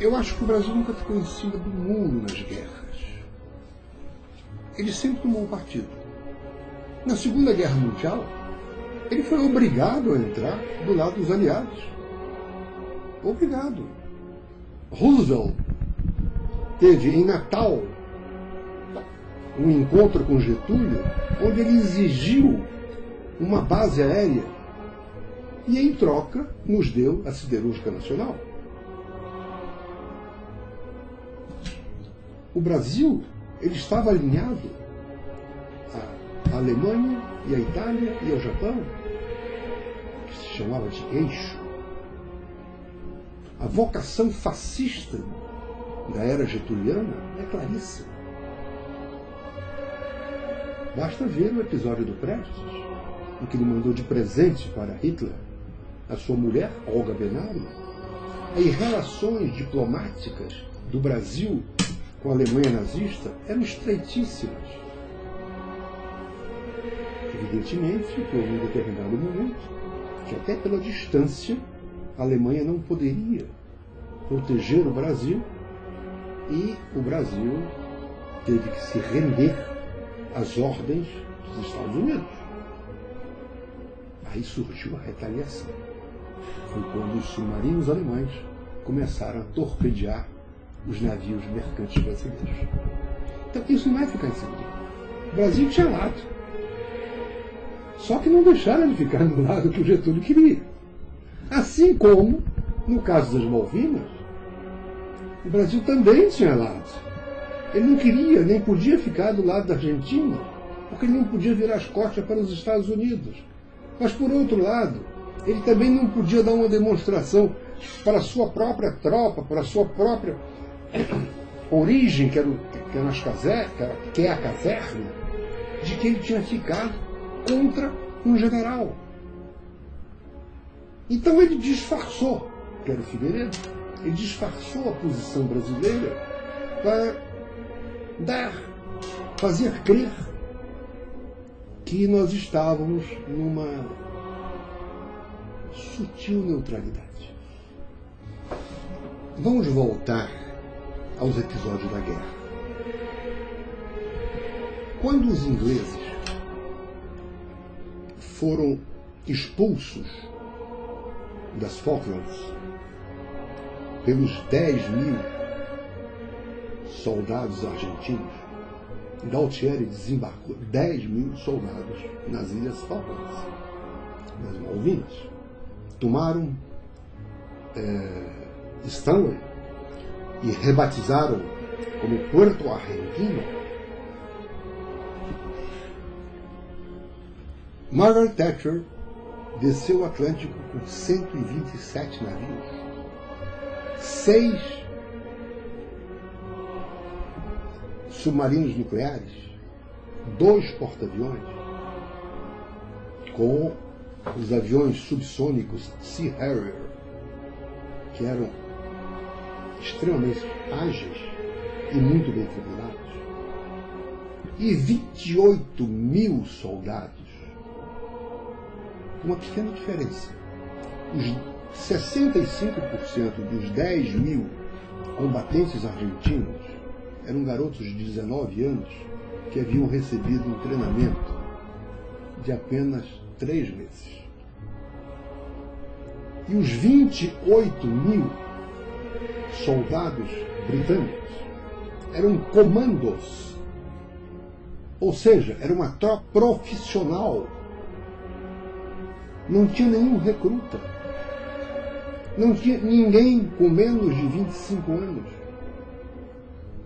Eu acho que o Brasil nunca ficou em cima do muro nas guerras. Ele sempre tomou partido. Na Segunda Guerra Mundial, ele foi obrigado a entrar do lado dos aliados. Obrigado. Roosevelt teve em Natal um encontro com Getúlio, onde ele exigiu uma base aérea e, em troca, nos deu a Siderúrgica Nacional. O Brasil, ele estava alinhado à Alemanha e à Itália e ao Japão, que se chamava de eixo. A vocação fascista da era getuliana é claríssima. Basta ver o episódio do Prestes, em que ele mandou de presente para Hitler a sua mulher, Olga Benário, e relações diplomáticas do Brasil com a Alemanha nazista eram estreitíssimas. Evidentemente, que houve um determinado momento que, até pela distância, a Alemanha não poderia proteger o Brasil e o Brasil teve que se render às ordens dos Estados Unidos. Aí surgiu a retaliação. Foi quando os submarinos alemães começaram a torpedear os navios mercantes brasileiros. Então isso não é ficar em cima dele. O Brasil tinha lado. Só que não deixaram ele ficar no lado que o Getúlio queria. Assim como, no caso das Malvinas, o Brasil também tinha lado. Ele não queria, nem podia ficar do lado da Argentina, porque ele não podia virar as costas para os Estados Unidos. Mas, por outro lado, ele também não podia dar uma demonstração para a sua própria tropa, para a sua própria origem, que é a caserna, de que ele tinha ficado contra um general. Então ele disfarçou, que era o Figueiredo, ele disfarçou a posição brasileira para fazer crer que nós estávamos numa sutil neutralidade. Vamos voltar aos episódios da guerra. Quando os ingleses foram expulsos das Falklands pelos 10.000 soldados argentinos, Galtieri desembarcou 10.000 soldados nas Ilhas Falklands, nas Malvinas. Tomaram Stanley e rebatizaram como Puerto Argentino. Margaret Thatcher desceu o Atlântico com 127 navios, 6 submarinos nucleares, 2 porta-aviões, com os aviões subsônicos Sea Harrier, que eram extremamente ágeis e muito bem treinados, e 28.000 soldados. Uma pequena diferença. Os 65% dos 10.000 combatentes argentinos eram garotos de 19 anos que haviam recebido um treinamento de apenas 3 meses. E os 28.000 soldados britânicos eram comandos, ou seja, era uma tropa profissional. Não tinha nenhum recruta. Não tinha ninguém com menos de 25 anos.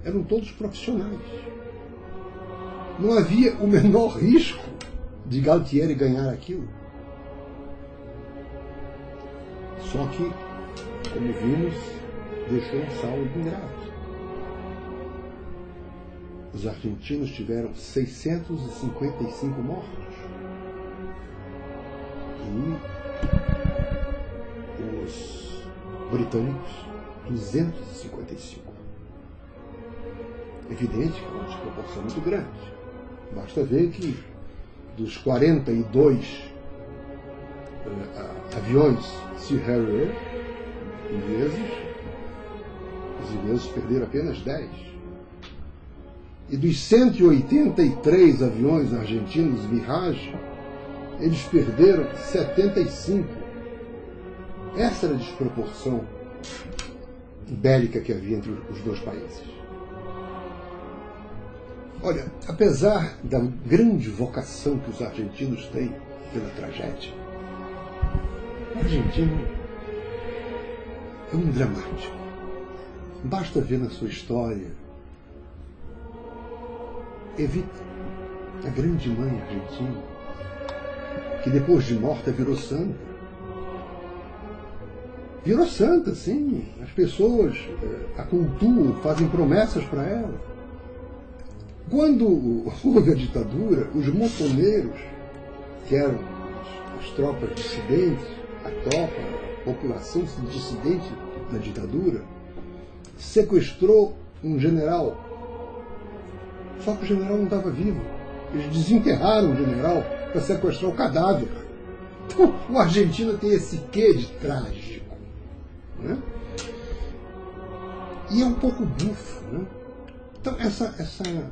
Eram todos profissionais. Não havia o menor risco de Galtieri ganhar aquilo. Só que, como vimos, deixou um saldo ingrato. Os argentinos tiveram 655 mortos. E os britânicos, 255. Evidente que é uma desproporção muito grande. Basta ver que dos 42 aviões Sea Harrier ingleses, Os ingleses perderam apenas 10. E dos 183 aviões argentinos Mirage, eles perderam 75. Essa era a desproporção bélica que havia entre os dois países. Olha, apesar da grande vocação que os argentinos têm pela tragédia, o argentino é um dramático. Basta ver na sua história Evita, a grande mãe argentina, que depois de morta virou santa. Virou santa, sim. As pessoas a cultuam, fazem promessas para ela. Quando houve a ditadura, os montoneiros, que eram as tropas dissidentes, a população dissidente da ditadura, sequestrou um general. Só que o general não estava vivo. Eles desenterraram o general para sequestrar o cadáver. Então, o argentino tem esse quê de trágico, né? E é um pouco bufo, né? Então, essa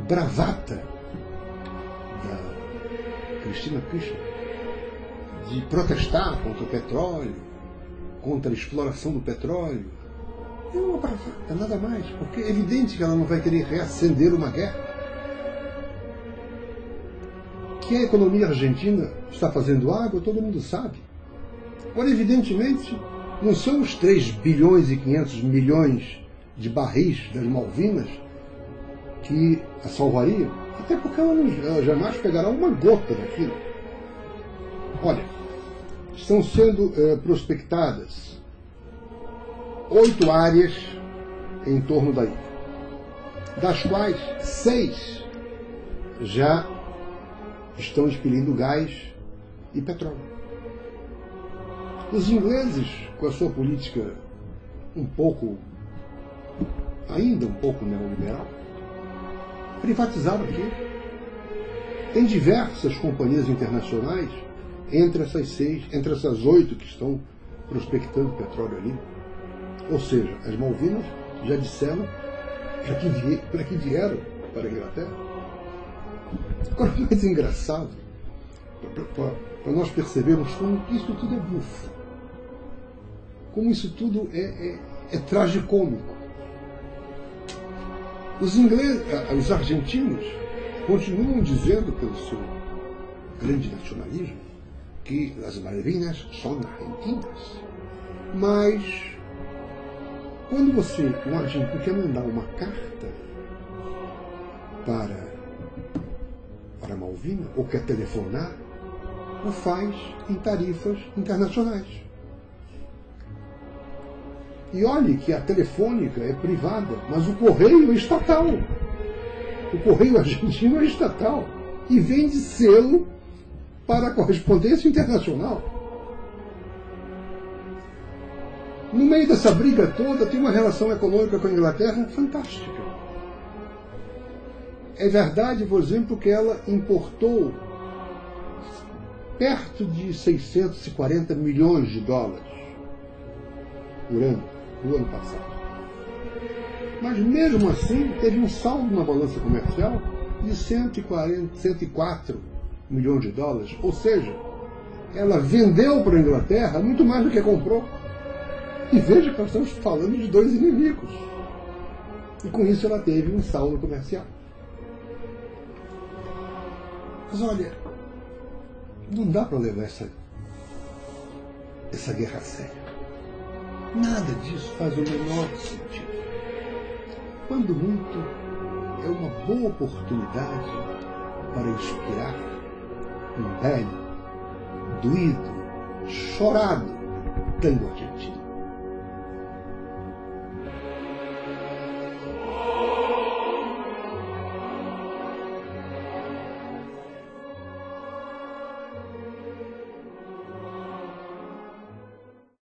bravata da Cristina Kirchner de protestar contra o petróleo, contra a exploração do petróleo, é uma bravata, nada mais, porque é evidente que ela não vai querer reacender uma guerra. Que a economia argentina está fazendo água, todo mundo sabe. Agora, evidentemente, não são os 3 bilhões e 500 milhões de barris das Malvinas que a salvariam, até porque ela jamais pegará uma gota daquilo. Olha, estão sendo prospectadas 8 áreas em torno da ilha, das quais 6 já estão expelindo gás e petróleo. Os ingleses, com a sua política ainda um pouco neoliberal, privatizaram aquilo. Tem diversas companhias internacionais entre essas 8 que estão prospectando petróleo ali. Ou seja, as Malvinas já disseram para que vieram para a Inglaterra. Agora, o mais engraçado, para nós percebermos como isso tudo é bufo, como isso tudo é tragicômico. Os argentinos continuam dizendo, pelo seu grande nacionalismo, que as Malvinas são argentinas. Mas quando um argentino quer mandar uma carta para a Malvina, ou quer telefonar, o faz em tarifas internacionais. E olhe que a telefônica é privada, mas o correio é estatal. O correio argentino é estatal e vende selo para a correspondência internacional. No meio dessa briga toda, tem uma relação econômica com a Inglaterra fantástica. É verdade, por exemplo, que ela importou perto de 640 milhões de dólares por ano, no ano passado. Mas mesmo assim, teve um saldo na balança comercial de 104 milhões de dólares. Ou seja, ela vendeu para a Inglaterra muito mais do que comprou. E veja que nós estamos falando de 2 inimigos. E com isso ela teve um saldo comercial. Mas olha, não dá para levar essa guerra a sério. Nada disso faz o menor sentido. Quando muito, é uma boa oportunidade para inspirar um velho, doído, chorado tango argentino.